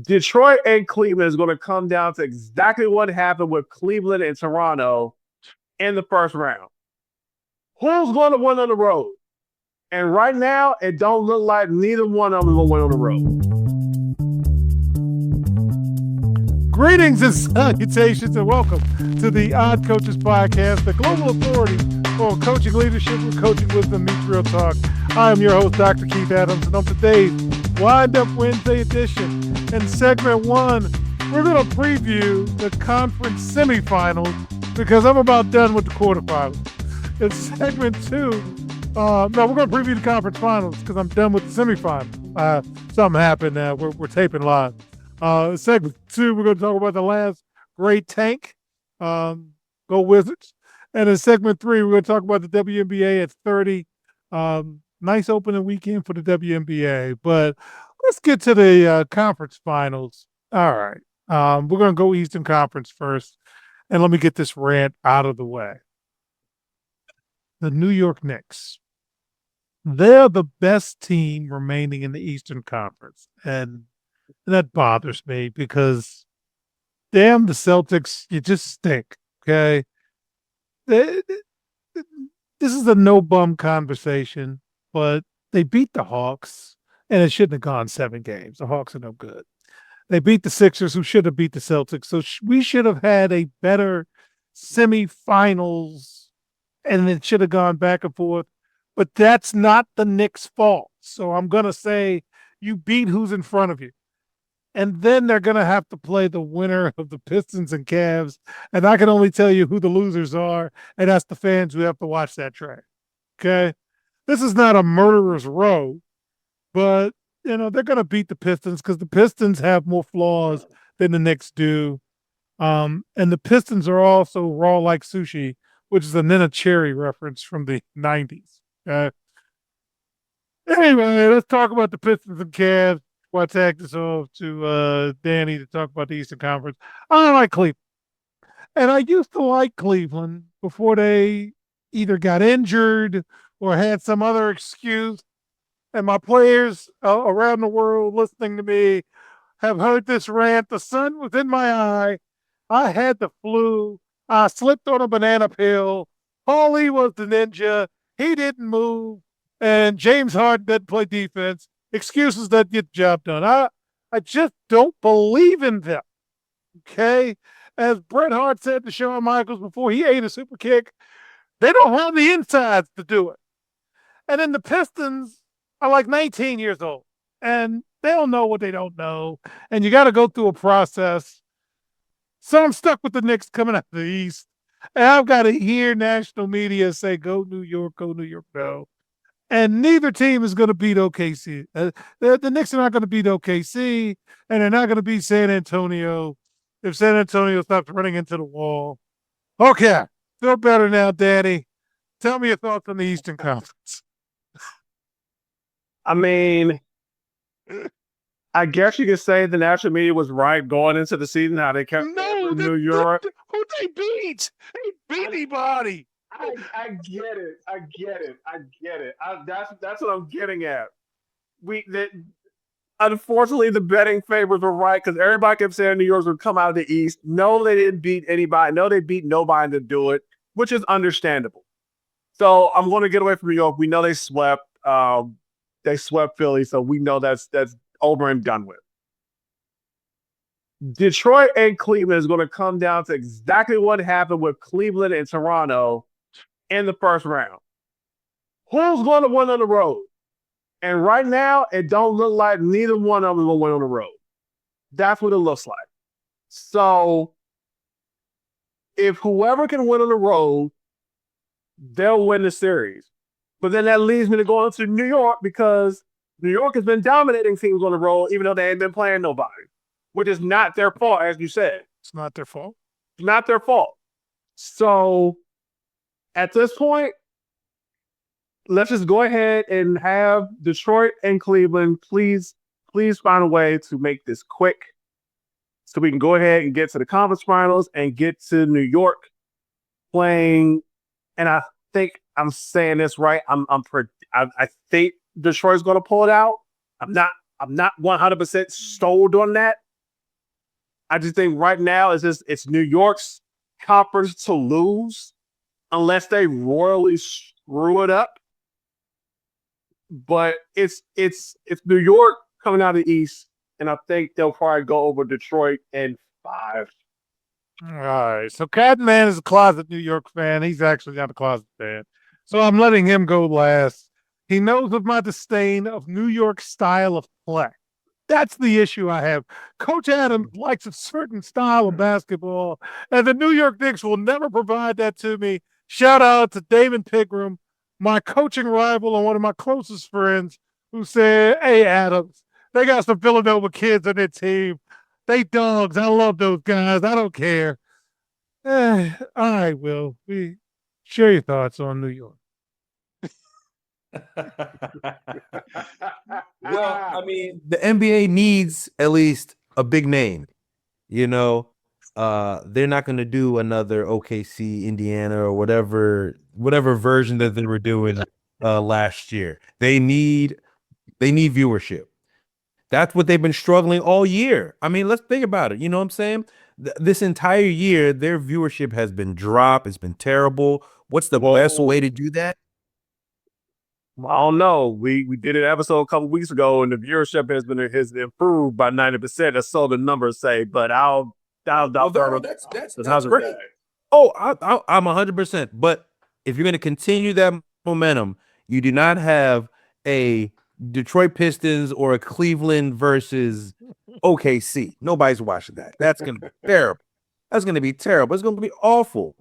Detroit and Cleveland is going to come down to exactly what happened with Cleveland and Toronto in the first round. Who's going to win on the road? And right now, it don't look like neither one of them will win on the road. Greetings and salutations, and welcome to the Odd Coaches Podcast, the global authority on coaching leadership with coaching wisdom meets real talk. I am your host, Dr. Keith Adams, and on today's Wind Up Wednesday edition, in segment one, we're going to preview the conference semifinals because I'm about done with the quarterfinals. In segment two, we're going to preview the conference finals because I'm done with the semifinals. Something happened. We're taping live. Segment two, we're going to talk about the last great tank. Go Wizards. And in segment three, we're going to talk about the WNBA at 30. Nice opening weekend for the WNBA. But let's get to the conference finals. All right. We're going to go Eastern Conference first. And let me get this rant out of the way. The New York Knicks. They're the best team remaining in the Eastern Conference. And that bothers me because, damn, the Celtics, you just stink, okay? This is a no-bum conversation, but they beat the Hawks, and it shouldn't have gone 7 games. The Hawks are no good. They beat the Sixers, who should have beat the Celtics. So we should have had a better semifinals, and it should have gone back and forth. But that's not the Knicks' fault. So I'm going to say you beat who's in front of you. And then they're going to have to play the winner of the Pistons and Cavs. And I can only tell you who the losers are, and that's the fans who have to watch that track. Okay? This is not a murderer's row, but, they're going to beat the Pistons because the Pistons have more flaws than the Knicks do. And the Pistons are also raw like sushi, which is a Nina Cherry reference from the 90s. Okay? Anyway, let's talk about the Pistons and Cavs. I tag this off to Danny to talk about the Eastern Conference. I like Cleveland. And I used to like Cleveland before they either got injured or had some other excuse. And my players around the world listening to me have heard this rant. The sun was in my eye. I had the flu. I slipped on a banana peel. Paulie was the ninja. He didn't move. And James Harden didn't play defense. Excuses that get the job done. I just don't believe in them. Okay? As Bret Hart said to Shawn Michaels before he ate a super kick, they don't have the insides to do it. And then the Pistons are like 19 years old. And they don't know what they don't know. And you got to go through a process. So I'm stuck with the Knicks coming out of the East. And I've got to hear national media say, go New York, no. And neither team is going to beat OKC. The Knicks are not going to beat OKC, and they're not going to beat San Antonio if San Antonio stops running into the wall. Okay, feel better now, Danny. Tell me your thoughts on the Eastern Conference. I mean, I guess you could say the national media was right going into the season, how they kept New York. Who they beat? They beat anybody. I get it. That's what I'm getting at. Unfortunately, the betting favors were right because everybody kept saying New York would come out of the East. No, they didn't beat anybody. No, they beat nobody to do it, which is understandable. So I'm going to get away from New York. We know they swept. They swept Philly, so we know that's over and done with. Detroit and Cleveland is going to come down to exactly what happened with Cleveland and Toronto in the first round. Who's going to win on the road? And right now, it don't look like neither one of them will win on the road. That's what it looks like. So if whoever can win on the road, they'll win the series. But then that leads me to go into New York because New York has been dominating teams on the road, even though they ain't been playing nobody, which is not their fault, as you said. It's not their fault. It's not their fault. So at this point, let's just go ahead and have Detroit and Cleveland please find a way to make this quick so we can go ahead and get to the conference finals and get to New York playing. And I think I'm saying this right. I think Detroit's going to pull it out. I'm not I'm not 100% sold on that. I just think right now it's New York's conference to lose unless they royally screw it up. But it's New York coming out of the East, and I think they'll probably go over Detroit in 5. All right. So Catman is a closet New York fan. He's actually not a closet fan. So I'm letting him go last. He knows of my disdain of New York style of play. That's the issue I have. Coach Adams likes a certain style of basketball, and the New York Knicks will never provide that to me. Shout out to David Pigram, my coaching rival and one of my closest friends, who said, "Hey, Adams, they got some Villanova kids on their team. They dogs. I love those guys. I don't care." All right, Will. Share your thoughts on New York. Well, I mean, the NBA needs at least a big name. You know, they're not going to do another OKC, Indiana, or whatever version that they were doing last year. They need viewership. That's what they've been struggling all year. I mean, let's think about it. You know what I'm saying? This entire year, their viewership has been dropped. It's been terrible. What's the best way to do that? I don't know. We did an episode a couple weeks ago, and the viewership has improved by 90%. That's so the numbers say. But that's great. Oh, I'm 100%. But if you're going to continue that momentum, you do not have a Detroit Pistons or a Cleveland versus OKC. Nobody's watching that. That's going to be terrible. That's going to be terrible. It's going to be awful.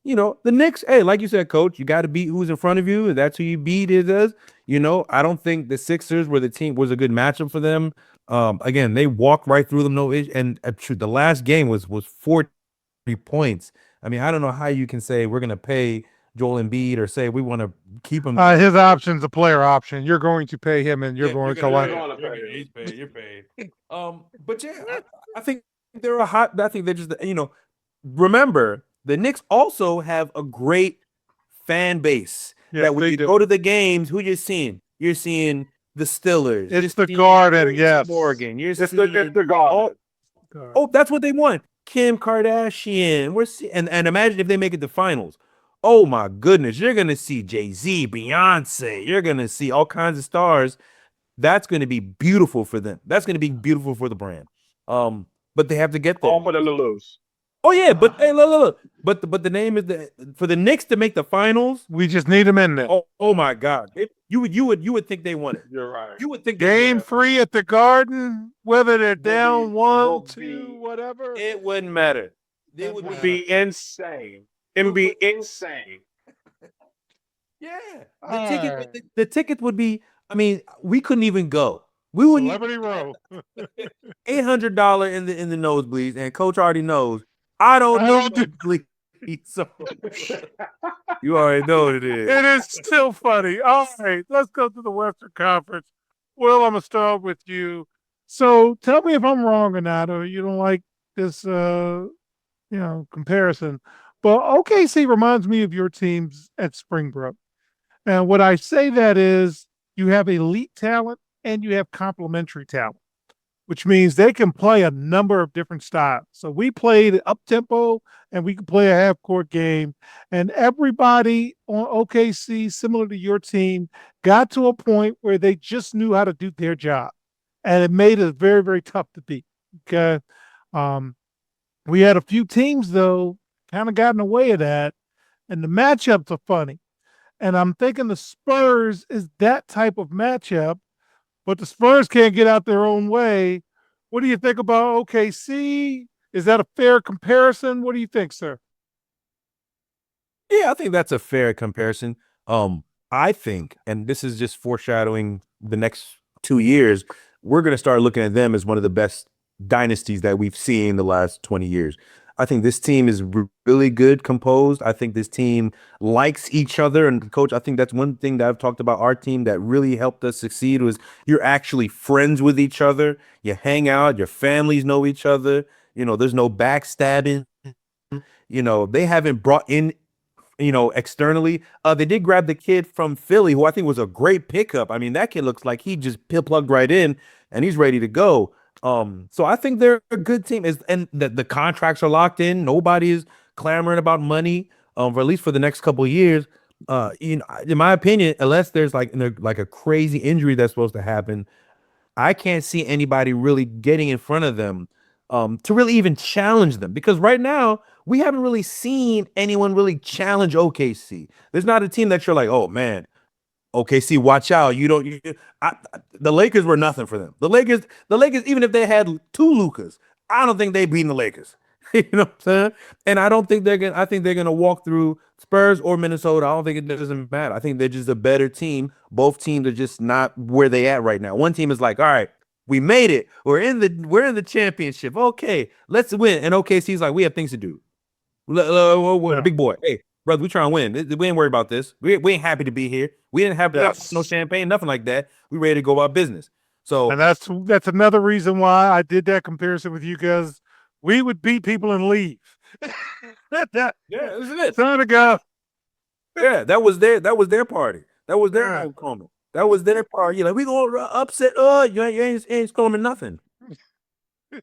You know, the Knicks, hey, like you said, Coach, you got to beat who's in front of you. And that's who you beat. It does. You know, I don't think the Sixers was a good matchup for them. Again, they walked right through them. And the last game was 40 points. I mean, I don't know how you can say we're going to pay Joel Embiid or say we want to keep him. His option's a player option. You're going to pay him, and you're going to collect. He's paid. You're paid. But yeah, I think they're a hot. I think they're just, you know, remember the Knicks also have a great fan base. Yes, that when you go to the games, who you're seeing? You're seeing the Stillers. It's the Garden, yes. Morgan. It's the Garden. Oh, that's what they want. Kim Kardashian. And imagine if they make it to finals. Oh my goodness, you're gonna see Jay-Z, Beyonce. You're gonna see all kinds of stars. That's gonna be beautiful for them. That's gonna be beautiful for the brand. But they have to get there. All for them to lose. Oh yeah, but hey, look. But the name is for the Knicks to make the finals. We just need them in there. Oh my God! You would think they won it. You're right. You would think Game 3 at the Garden, whether they're down 1, 2, whatever. It wouldn't matter. It would be insane. It would be insane. Yeah, the ticket would be. I mean, we couldn't even go. We wouldn't. Celebrity Row. $800 in the nosebleeds, and Coach already knows. I don't know. So you already know what it is. It is still funny. All right, let's go to the Western Conference. Will, I'm gonna start with you. So tell me if I'm wrong or not, or you don't like this, comparison. But OKC reminds me of your teams at Springbrook. And what I say that is you have elite talent and you have complementary talent, which means they can play a number of different styles. So we played up-tempo, and we could play a half-court game. And everybody on OKC, similar to your team, got to a point where they just knew how to do their job. And it made it very, very tough to beat. Okay. We had a few teams, though, kind of got in the way of that. And the matchups are funny. And I'm thinking the Spurs is that type of matchup, but the Spurs can't get out their own way. What do you think about OKC? Is that a fair comparison? What do you think, sir? Yeah, I think that's a fair comparison. I think, and this is just foreshadowing the next 2 years, we're going to start looking at them as one of the best dynasties that we've seen in the last 20 years. I think this team is really good, composed. I think this team likes each other. And Coach, I think that's one thing that I've talked about our team that really helped us succeed was you're actually friends with each other. You hang out, your families know each other. You know, there's no backstabbing. You know, they haven't brought in externally. They did grab the kid from Philly, who I think was a great pickup. I mean, that kid looks like he just plugged right in and he's ready to go. So I think they're a good team. And the contracts are locked in. Nobody is clamoring about money, for at least for the next couple of years. In my opinion, unless there's like a crazy injury that's supposed to happen, I can't see anybody really getting in front of them to really even challenge them, because right now we haven't really seen anyone really challenge OKC. There's not a team that you're like, oh man, OKC, watch out. The Lakers were nothing for them. The Lakers, even if they had 2 Lukas, I don't think they beat the Lakers. You know what I'm saying? And I think they're gonna walk through Spurs or Minnesota. I don't think it doesn't matter. I think they're just a better team. Both teams are just not where they at right now. One team is like, all right, we made it. We're in the championship. Okay, let's win. And OKC's like, we have things to do. Big boy. Hey, brother, we trying to win. We ain't worried about this. We ain't happy to be here. We didn't have no champagne, nothing like that. We ready to go about business. So, and that's another reason why I did that comparison with you, guys. We would beat people and leave. yeah, isn't it? Time to go. Yeah, that was their party. That was their homecoming. That was their party. You're like, we gonna upset. You ain't storming nothing.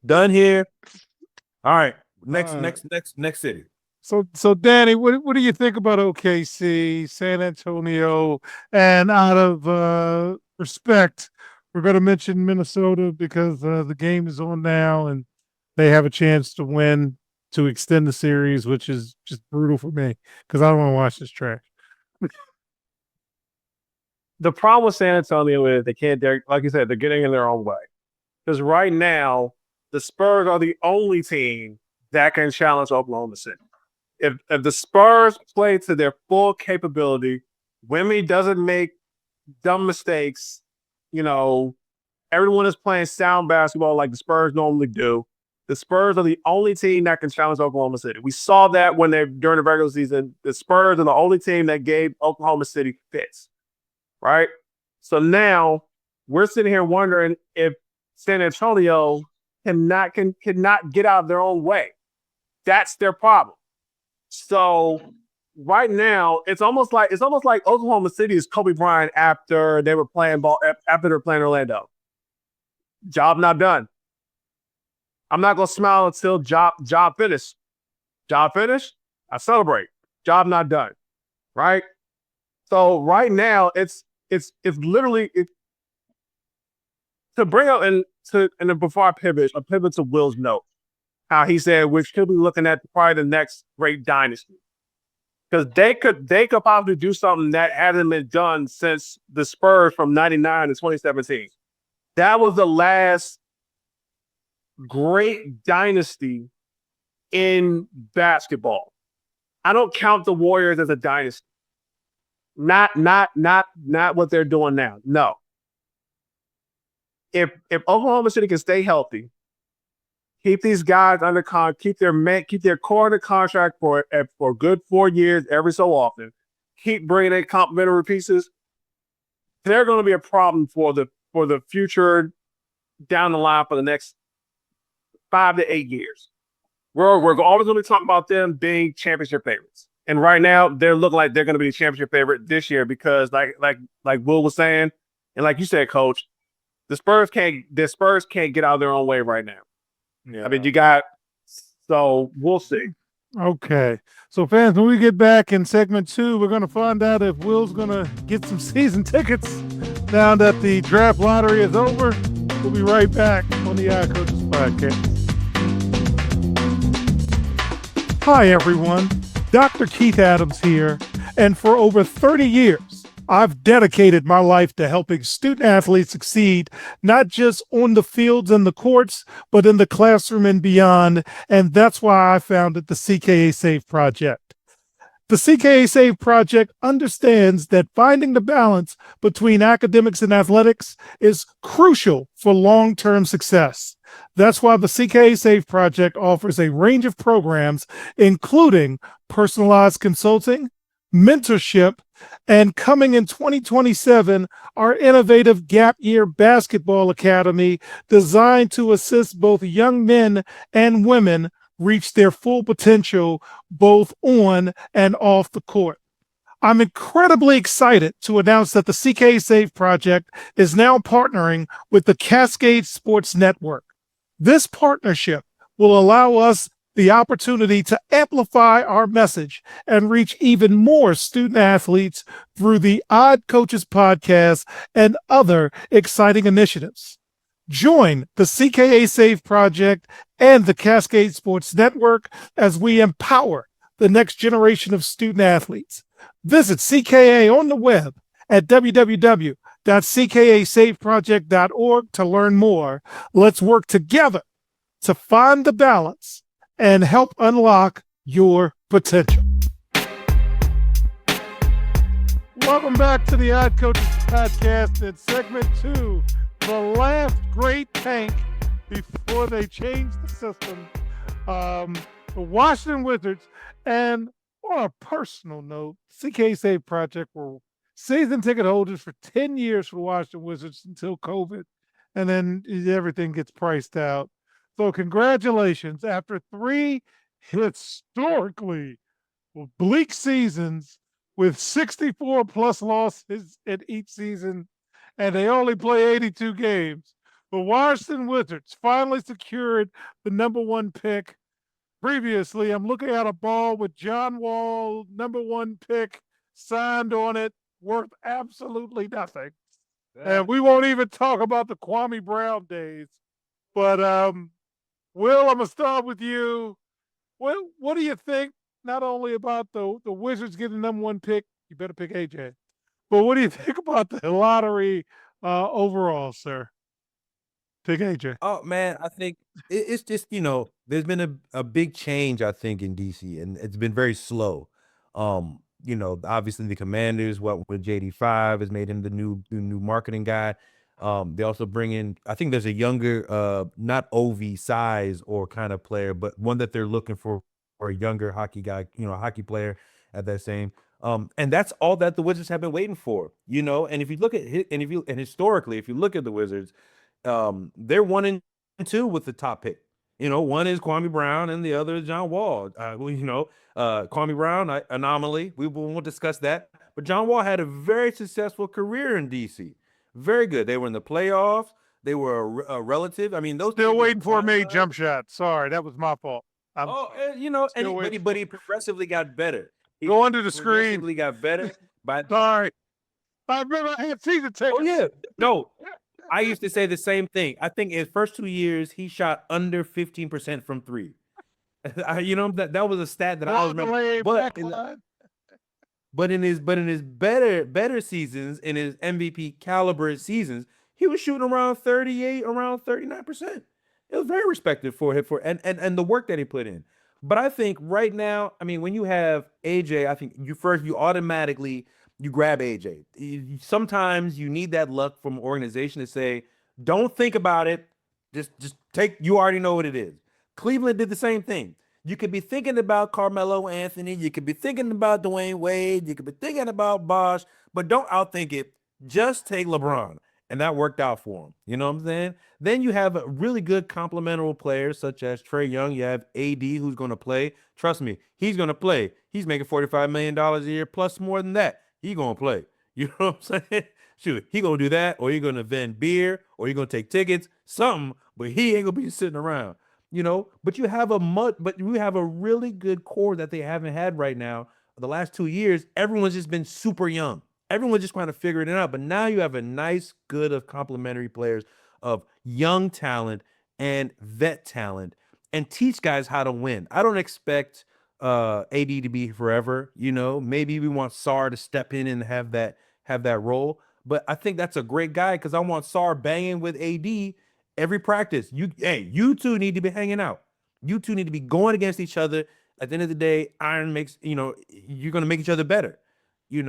Done here. All right. Next city. So Danny, what do you think about OKC, San Antonio, and out of respect, we're going to mention Minnesota because the game is on now and they have a chance to win, to extend the series, which is just brutal for me because I don't want to watch this trash. The problem with San Antonio is like you said, they're getting in their own way. Because right now, the Spurs are the only team that can challenge Oklahoma City. If the Spurs play to their full capability, Wemby doesn't make dumb mistakes, everyone is playing sound basketball like the Spurs normally do. The Spurs are the only team that can challenge Oklahoma City. We saw that during the regular season. The Spurs are the only team that gave Oklahoma City fits, right? So now we're sitting here wondering if San Antonio cannot get out of their own way. That's their problem. So right now, it's almost like Oklahoma City is Kobe Bryant after they were playing Orlando. Job not done. I'm not gonna smile until job finished. Job finished, I celebrate. Job not done. Right? So right now, it's literally to bring up and then before I pivot to Will's note, how he said we should be looking at probably the next great dynasty. Because they could possibly do something that hasn't been done since the Spurs from 99 to 2017. That was the last great dynasty in basketball. I don't count the Warriors as a dynasty. Not what they're doing now. No. If Oklahoma City can stay healthy, keep these guys under keep their core under contract for a good 4 years every so often, keep bringing in complementary pieces, they're going to be a problem for the future down the line for the next 5 to 8 years. We're always going to be talking about them being championship favorites. And right now, they're looking like they're going to be the championship favorite this year because, like Will was saying, and like you said, Coach, the Spurs can't get out of their own way right now. Yeah. I mean, so we'll see. Okay. So, fans, when we get back in segment 2, we're going to find out if Will's going to get some season tickets now that the draft lottery is over. We'll be right back on the Coaches Podcast. Hi, everyone. Dr. Keith Adams here. And for over 30 years, I've dedicated my life to helping student athletes succeed, not just on the fields and the courts, but in the classroom and beyond. And that's why I founded the CKA Save Project. The CKA Save Project understands that finding the balance between academics and athletics is crucial for long-term success. That's why the CKA Save Project offers a range of programs, including personalized consulting, mentorship, and coming in 2027, our innovative Gap Year Basketball Academy designed to assist both young men and women reach their full potential both on and off the court. I'm incredibly excited to announce that the CK Save Project is now partnering with the Cascade Sports Network. This partnership will allow us the opportunity to amplify our message and reach even more student athletes through the Odd Coaches podcast and other exciting initiatives. Join the CKA Save Project and the Cascade Sports Network as we empower the next generation of student athletes. Visit CKA on the web at www.ckasaveproject.org to learn more. Let's work together to find the balance and help unlock your potential. Welcome back to the Odd Coaches Podcast in segment 2, the last great tank before they changed the system. The Washington Wizards, and on a personal note, CK Save Project were season ticket holders for 10 years for the Washington Wizards until COVID, and then everything gets priced out. So congratulations. After 3 historically bleak seasons with 64 plus losses in each season, and they only play 82 games, the Washington Wizards finally secured the #1 pick. Previously, I'm looking at a ball with John Wall, #1 pick, signed on it, worth absolutely nothing. And we won't even talk about the Kwame Brown days. But Will, I'm gonna start with you. What do you think? Not only about the Wizards getting #1 pick, you better pick AJ. But what do you think about the lottery overall, sir? Pick AJ. Oh man, I think it's just there's been a big change I think in DC, and it's been very slow. Obviously the Commanders, what with JD5 has made him the new marketing guy. They also bring in, I think there's a younger, not OV size or kind of player, but one that they're looking for a younger hockey guy, hockey player at that same. And that's all that the Wizards have been waiting for, And if you look at historically, if you look at the Wizards, they're 1 and 2 with the top pick. One is Kwame Brown and the other is John Wall. Kwame Brown, anomaly. We won't discuss that. But John Wall had a very successful career in DC. Very good. They were in the playoffs. They were a relative. I mean, those still waiting for a made jump shot. Sorry, that was my fault. But he progressively got better. Go under the screen. Progressively got better. Sorry. I remember I had season tickets. Oh yeah. No. I used to say the same thing. I think in his first 2 years, he shot under 15% from 3. That was a stat that I remember. But in his better seasons, in his MVP caliber seasons, he was shooting around 38, around 39%. It was very respected for him and the work that he put in. But I think right now, I mean, when you have AJ, I think you automatically you grab AJ. Sometimes you need that luck from an organization to say, don't think about it. Just take, you already know what it is. Cleveland did the same thing. You could be thinking about Carmelo Anthony. You could be thinking about Dwayne Wade. You could be thinking about Bosh, but don't outthink it. Just take LeBron. And that worked out for him. You know what I'm saying? Then you have a really good complementary players such as Trae Young. You have AD who's going to play. Trust me, he's going to play. He's making $45 million a year plus more than that. He going to play. You know what I'm saying? Shoot, he going to do that, or you're going to vend beer, or you're going to take tickets, something, but he ain't going to be sitting around. But you have a really good core that they haven't had right now. The last 2 years, everyone's just been super young. Everyone's just trying to figure it out. But now you have a nice, good of complementary players of young talent and vet talent, and teach guys how to win. I don't expect AD to be forever. Maybe we want Sar to step in and have that role. But I think that's a great guy because I want Sar banging with AD every practice. You two need to be hanging out. You two need to be going against each other. At the end of the day, iron makes, you're going to make each other better. And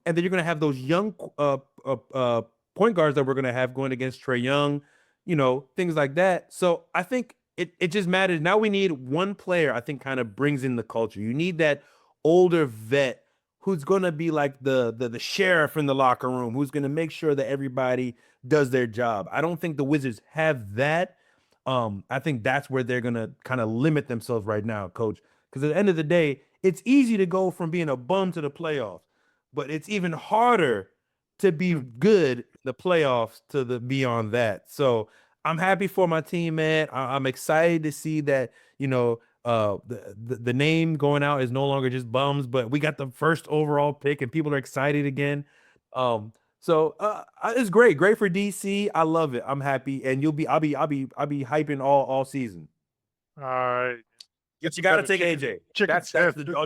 then you're going to have those young point guards that we're going to have going against Trae Young, things like that. So I think it just matters. Now we need one player, I think, kind of brings in the culture. You need that older vet who's going to be like the sheriff in the locker room, who's going to make sure that everybody does their job. I don't think the Wizards have that. I think that's where they're gonna kind of limit themselves right now, Coach. Because at the end of the day, it's easy to go from being a bum to the playoffs, but it's even harder to be good in the playoffs to the beyond that. So I'm happy for my team, man. I'm excited to see that, the name going out is no longer just bums, but we got the first overall pick and people are excited again. So it's great for DC. I love it. I'm happy, and I'll be hyping all season. All right. But you got to take AJ.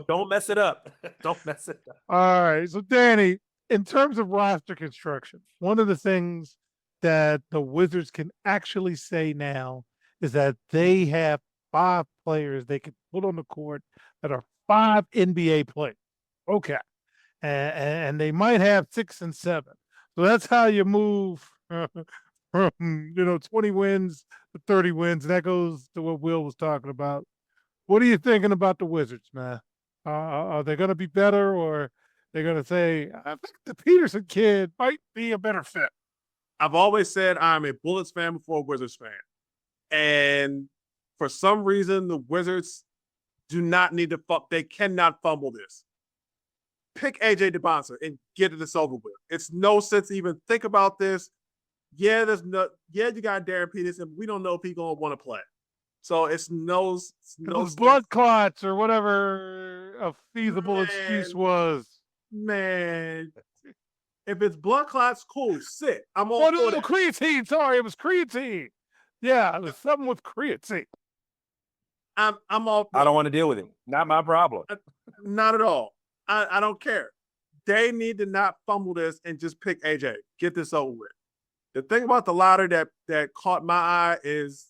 Don't mess it up. Don't mess it up. All right. So, Danny, in terms of roster construction, one of the things that the Wizards can actually say now is that they have 5 players they can put on the court that are 5 NBA players. Okay. And they might have 6 and 7. So that's how you move from 20 wins to 30 wins. That goes to what Will was talking about. What are you thinking about the Wizards, man? Are they going to be better, or they're going to say, I think the Peterson kid might be a better fit? I've always said I'm a Bullets fan before a Wizards fan. And for some reason, the Wizards do not need to they cannot fumble this. Pick AJ Dybantsa and get this over with. It's no sense to even think about this. You got Darryn Peterson. We don't know if he's going to want to play. So it's no blood clots or whatever a feasible excuse was. Man, if it's blood clots, cool, sit. I'm all for that. Creatine. Sorry, it was creatine. Yeah, it was something with creatine. I'm all. I don't want to deal with it. Not my problem. Not at all. I don't care. They need to not fumble this and just pick AJ. Get this over with. The thing about the lottery that caught my eye is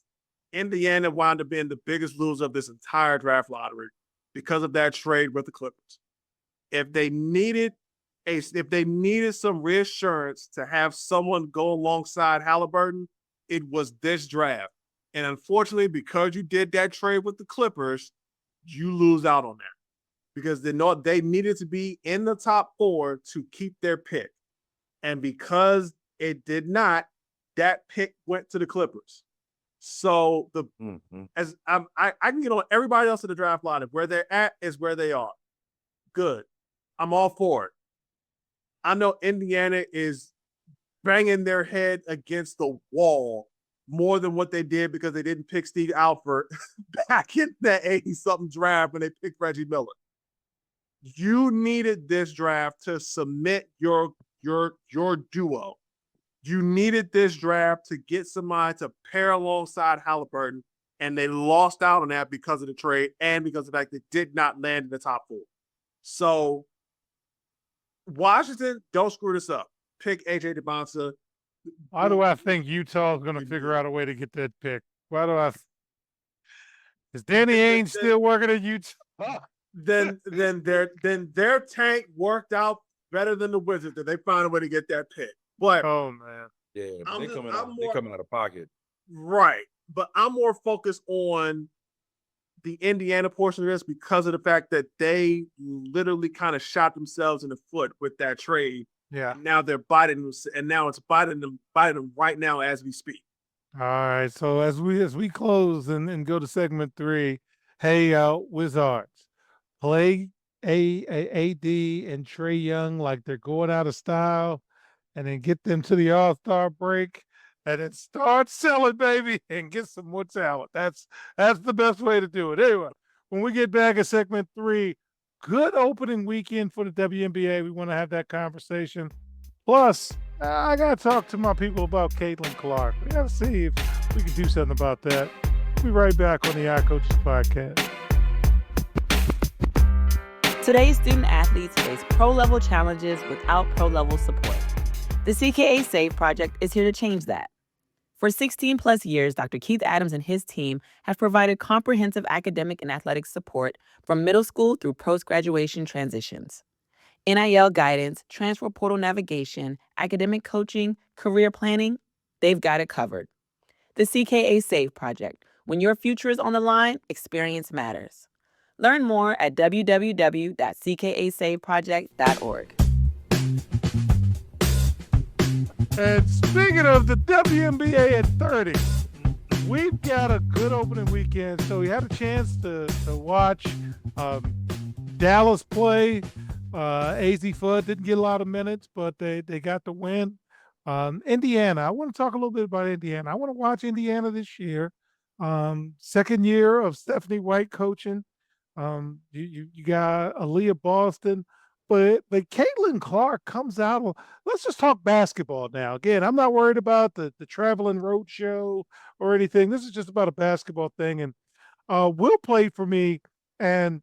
Indiana wound up being the biggest loser of this entire draft lottery because of that trade with the Clippers. If they needed some reassurance to have someone go alongside Halliburton, it was this draft. And unfortunately, because you did that trade with the Clippers, you lose out on that. Because they needed to be in the top 4 to keep their pick. And because it did not, that pick went to the Clippers. So as I can get on everybody else in the draft line. Where they're at is where they are. Good. I'm all for it. I know Indiana is banging their head against the wall more than what they did because they didn't pick Steve Alford back in that 80-something draft when they picked Reggie Miller. You needed this draft to submit your duo. You needed this draft to get somebody to pair alongside Halliburton, and they lost out on that because of the trade and because of the fact they did not land in the top 4. So, Washington, don't screw this up. Pick AJ Dybantsa. Why do I think Utah is going to figure out a way to get that pick? Is Danny Ainge still working at Utah? Then their tank worked out better than the Wizards. That they find a way to get that pick. But oh man, yeah, they're coming out of pocket, right? But I'm more focused on the Indiana portion of this because of the fact that they literally kind of shot themselves in the foot with that trade. Yeah. Now they're biting them, and now it's biting them right now as we speak. All right. So as we close and go to segment 3, hey, Wizards, play AD and Trae Young like they're going out of style, and then get them to the All-Star break, and then start selling, baby, and get some more talent. That's the best way to do it. Anyway, when we get back at segment 3, good opening weekend for the WNBA. We want to have that conversation. Plus, I got to talk to my people about Caitlin Clark. We got to see if we can do something about that. We'll be right back on the iCoaches Podcast. Today's student athletes face pro-level challenges without pro-level support. The CKA SAVE project is here to change that. For 16 plus years, Dr. Keith Adams and his team have provided comprehensive academic and athletic support from middle school through post-graduation transitions. NIL guidance, transfer portal navigation, academic coaching, career planning, they've got it covered. The CKA SAVE project. When your future is on the line, experience matters. Learn more at www.ckasaveproject.org. And speaking of the WNBA at 30, we've got a good opening weekend. So we had a chance to watch Dallas play. Azzi Fudd didn't get a lot of minutes, but they got the win. Indiana, I want to talk a little bit about Indiana. I want to watch Indiana this year. Second year of Stephanie White coaching. You got Aaliyah Boston, but Caitlin Clark comes out. Let's just talk basketball now. Again, I'm not worried about the traveling road show or anything. This is just about a basketball thing. And Will played for me, and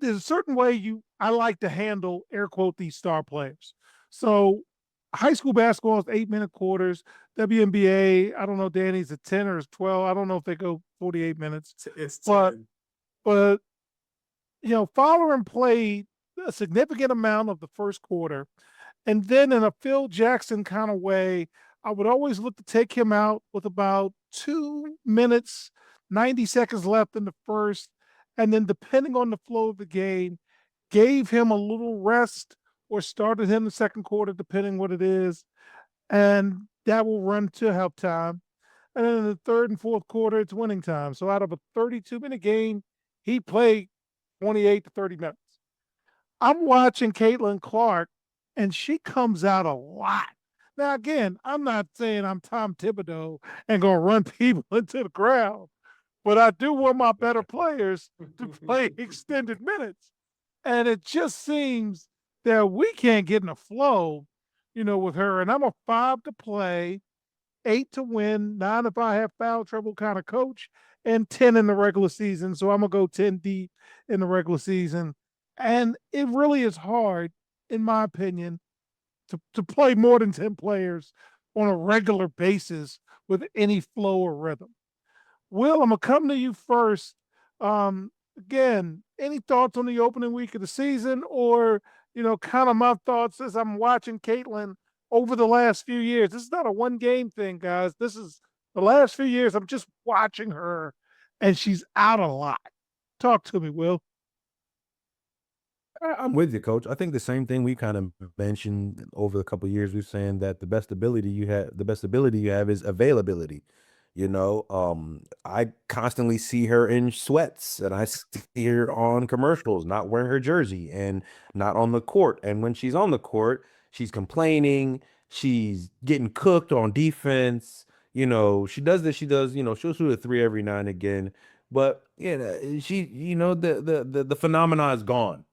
there's a certain way I like to handle air quote these star players. So high school basketball is 8-minute quarters. WNBA, I don't know, Danny's a 10 or 12. I don't know if they go 48 minutes. It's 10. But Fowler played a significant amount of the first quarter. And then in a Phil Jackson kind of way, I would always look to take him out with about 2 minutes, 90 seconds left in the first. And then depending on the flow of the game, gave him a little rest or started him the second quarter, depending what it is. And that will run to halftime. And then in the third and fourth quarter, it's winning time. So out of a 32-minute game, he played 28 to 30 minutes. I'm watching Caitlin Clark, and she comes out a lot. Now, again, I'm not saying I'm Tom Thibodeau and going to run people into the ground, but I do want my better players to play extended minutes. And it just seems that we can't get in a flow, with her. And I'm a 5 to play, 8 to win, 9 if I have foul trouble kind of coach, and 10 in the regular season. So I'm going to go 10 deep in the regular season. And it really is hard, in my opinion, to play more than 10 players on a regular basis with any flow or rhythm. Will, I'm going to come to you first. Again, any thoughts on the opening week of the season, or, kind of my thoughts as I'm watching Caitlin over the last few years? This is not a one-game thing, guys. This is the last few years. I'm just watching her, and she's out a lot. Talk to me, Will. I'm with you, Coach. I think the same thing we kind of mentioned over the couple of years. We're saying that the best ability you have is availability. I constantly see her in sweats, and I see her on commercials, not wearing her jersey and not on the court. And when she's on the court, she's complaining. She's getting cooked on defense. She does this. She does. She'll shoot a three every now and again. But she. The phenomenon is gone.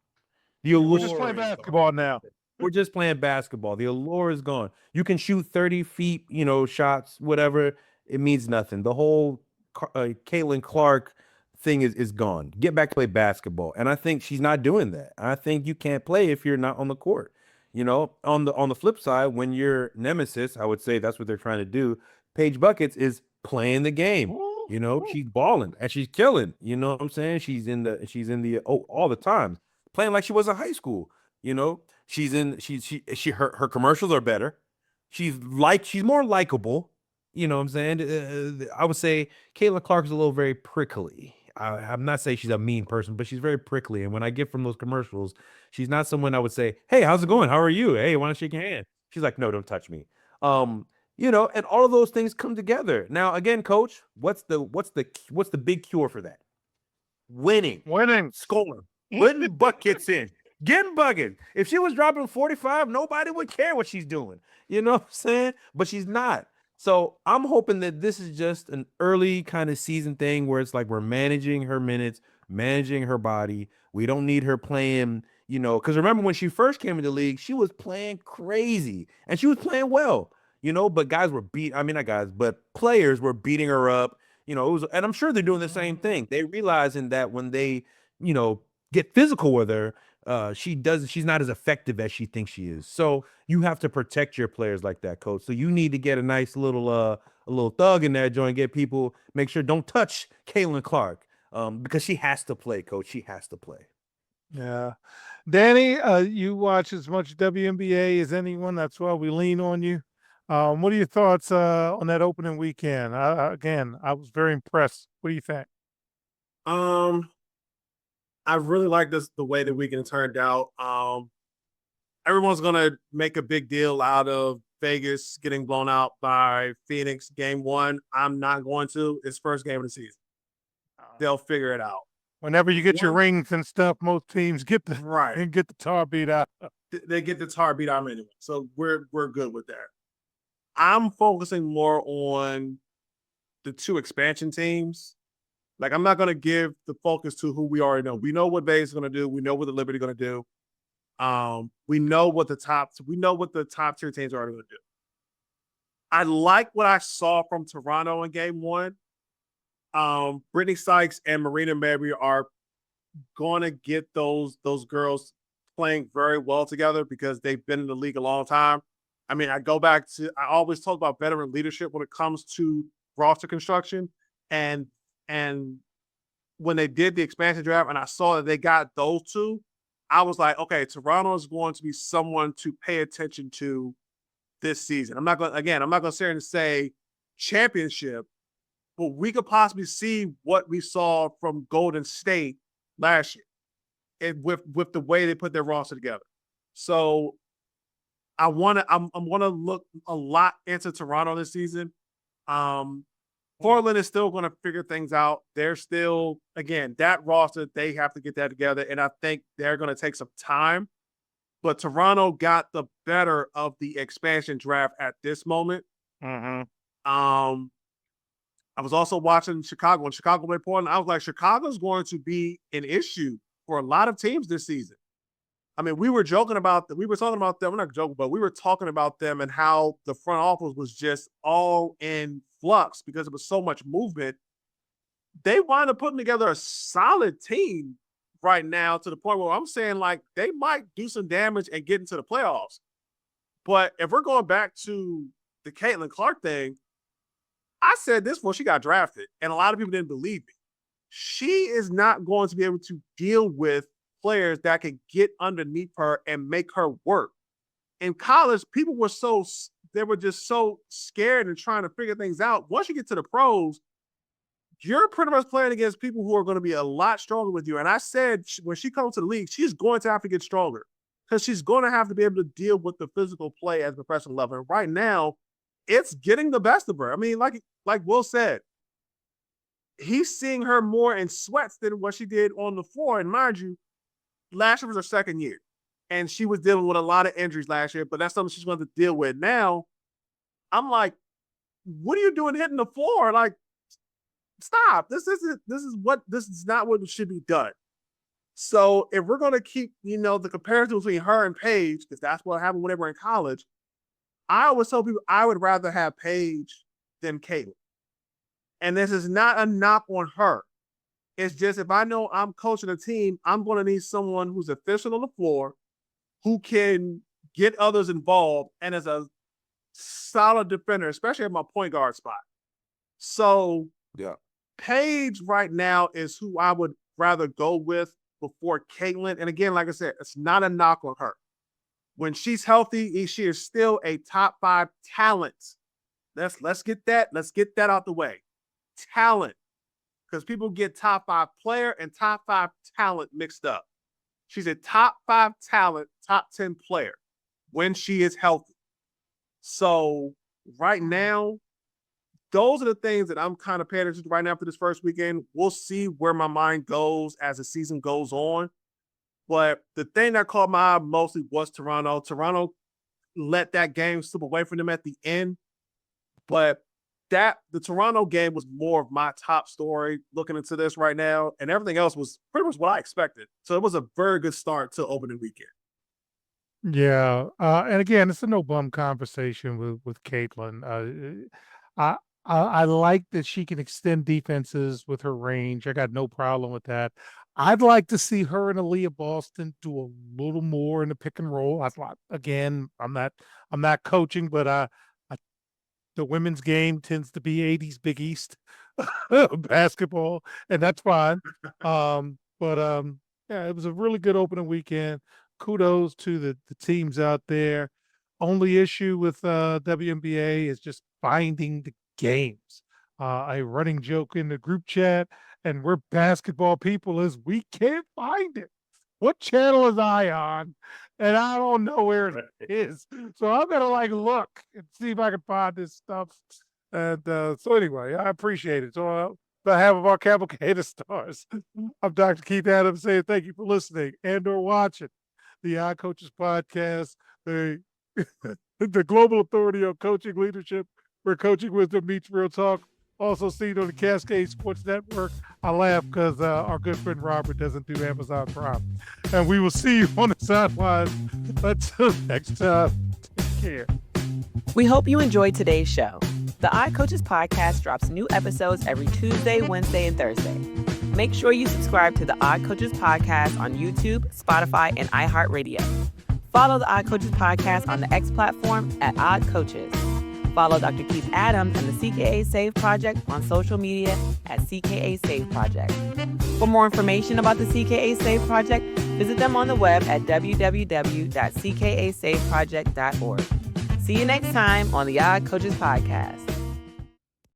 The allure We're just playing basketball now. We're just playing basketball. The allure is gone. You can shoot 30 feet, shots, whatever. It means nothing. The whole Caitlin Clark thing is gone. Get back to play basketball. And I think she's not doing that. I think you can't play if you're not on the court. On the flip side, when you're nemesis, I would say that's what they're trying to do. Paige Bueckers is playing the game. She's balling and she's killing. You know what I'm saying? She's in the all the time. Playing like she was in high school. Her commercials are better. She's more likable. You know what I'm saying? I would say Caitlin Clark is a little very prickly. I'm not saying she's a mean person, but she's very prickly. And when I get from those commercials, she's not someone I would say, "Hey, how's it going? How are you? Hey, want to shake your hand?" She's like, "No, don't touch me." And all of those things come together. Now, again, Coach, what's the big cure for that? Winning, scoring. Putting buckets in, getting bugging. If she was dropping 45, nobody would care what she's doing. You know what I'm saying? But she's not. So I'm hoping that this is just an early kind of season thing where it's like we're managing her minutes, managing her body. We don't need her playing, because remember when she first came into the league, she was playing crazy and she was playing well, but players were beating her up, and I'm sure they're doing the same thing. They realizing that when they, get physical with her, she's not as effective as she thinks she is. So you have to protect your players like that, Coach. So you need to get a nice little a little thug in there, joint, get people, make sure don't touch Caitlin Clark. Because she has to play, Coach. She has to play. Yeah. Danny, you watch as much WNBA as anyone. That's why we lean on you. What are your thoughts on that opening weekend? I was very impressed. What do you think? I really like the way the weekend turned out. Everyone's gonna make a big deal out of Vegas getting blown out by Phoenix game 1. I'm not going to. It's first game of the season. They'll figure it out. Whenever you get your rings and stuff, most teams get the tar beat out. They get the tar beat out anyway. So we're good with that. I'm focusing more on the 2 expansion teams. Like, I'm not going to give the focus to who we already know. We know what Vegas is going to do. We know what the Liberty is going to do. We know what the top tier teams are going to do. I like what I saw from Toronto in game 1. Brittany Sykes and Marina Mabrey are going to get those girls playing very well together because they've been in the league a long time. I mean, I always talk about veteran leadership when it comes to roster construction. And when they did the expansion draft and I saw that they got those 2, I was like, okay, Toronto is going to be someone to pay attention to this season. I'm not going to sit here and say championship, but we could possibly see what we saw from Golden State last year and with the way they put their roster together. So I'm going to look a lot into Toronto this season. Portland is still going to figure things out. They're still, again, that roster, they have to get that together, and I think they're going to take some time. But Toronto got the better of the expansion draft at this moment. Mm-hmm. I was also watching Chicago. When Chicago played Portland, I was like, Chicago's going to be an issue for a lot of teams this season. I mean, we were talking about them. We're not joking, but we were talking about them and how the front office was just all in flux because it was so much movement. They wound up putting together a solid team right now to the point where I'm saying, like, they might do some damage and get into the playoffs. But if we're going back to the Caitlin Clark thing, I said this before she got drafted, and a lot of people didn't believe me. She is not going to be able to deal with players that can get underneath her and make her work. In college, people were just so scared and trying to figure things out. Once you get to the pros, you're pretty much playing against people who are going to be a lot stronger with you. And I said, when she comes to the league, she's going to have to get stronger because she's going to have to be able to deal with the physical play at the professional level. And right now, it's getting the best of her. I mean, like Will said, he's seeing her more in sweats than what she did on the floor. And mind you, last year was her second year, and she was dealing with a lot of injuries last year, but that's something she's going to deal with now. I'm like, what are you doing hitting the floor? Like, stop. This is not what should be done. So if we're going to keep, the comparison between her and Paige, because that's what happened when they were in college, I always tell people I would rather have Paige than Caitlin. And this is not a knock on her. It's just, if I know I'm coaching a team, I'm going to need someone who's efficient on the floor, who can get others involved, and is a solid defender, especially at my point guard spot. So yeah, Paige right now is who I would rather go with before Caitlin. And again, like I said, it's not a knock on her. When she's healthy, she is still a top 5 talent. Let's get that out the way. Talent. Because people get top 5 player and top 5 talent mixed up. She's a top 5 talent, top 10 player when she is healthy. So right now, those are the things that I'm kind of paying attention to right now for this first weekend. We'll see where my mind goes as the season goes on. But the thing that caught my eye mostly was Toronto. Toronto let that game slip away from them at the end. But the Toronto game was more of my top story looking into this right now. And everything else was pretty much what I expected. So it was a very good start to opening weekend. Yeah. And again, it's a no bum conversation with Caitlin. I like that she can extend defenses with her range. I got no problem with that. I'd like to see her and Aaliyah Boston do a little more in the pick and roll. Again, I'm not coaching, but the women's game tends to be 80s Big East basketball, and that's fine. Yeah, it was a really good opening weekend. Kudos to the teams out there. Only issue with WNBA is just finding the games. A running joke in the group chat, and we're basketball people, is we can't find it. what channel is I on? And I don't know where it is. So I'm going to like look and see if I can find this stuff. And so anyway, I appreciate it. So on behalf of our cavalcade of stars, I'm Dr. Keith Adams saying thank you for listening and or watching the Odd Coaches Podcast, the global authority on coaching leadership, where coaching wisdom meets real talk. Also seen on the Cascade Sports Network. I laugh because our good friend Robert doesn't do Amazon Prime. And we will see you on the sidelines. Until next time, take care. We hope you enjoyed today's show. The Odd Coaches Podcast drops new episodes every Tuesday, Wednesday, and Thursday. Make sure you subscribe to the Odd Coaches Podcast on YouTube, Spotify, and iHeartRadio. Follow the Odd Coaches Podcast on the X platform at Odd Coaches. Follow Dr. Keith Adams and the CKA Save Project on social media at CKA Save Project. For more information about the CKA Save Project, visit them on the web at www.cksaveproject.org. See you next time on the Odd Coaches Podcast.